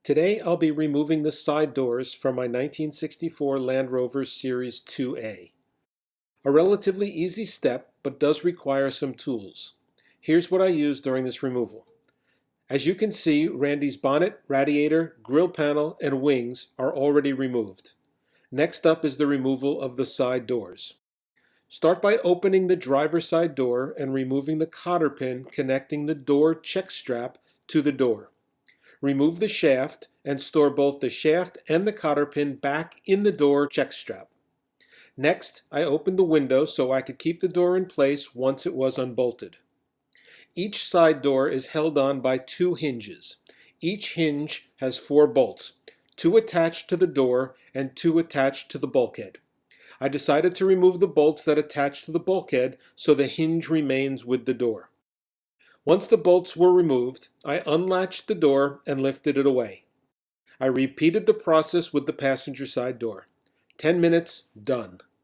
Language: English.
Today I'll be removing the side doors from my 1964 Land Rover Series 2A. A relatively easy step, but does require some tools. Here's what I used during this removal. As you can see, Randy's bonnet, radiator, grille panel, and wings are already removed. Next up is the removal of the side doors. Start by opening the driver's side door and removing the cotter pin connecting the door check strap to the door. Remove the shaft and store both the shaft and the cotter pin back in the door check strap. Next, I opened the window so I could keep the door in place once it was unbolted. Each side door is held on by two hinges. Each hinge has 4 bolts, 2 attached to the door and 2 attached to the bulkhead. I decided to remove the bolts that attach to the bulkhead so the hinge remains with the door. Once the bolts were removed, I unlatched the door and lifted it away. I repeated the process with the passenger side door. 10 minutes, done.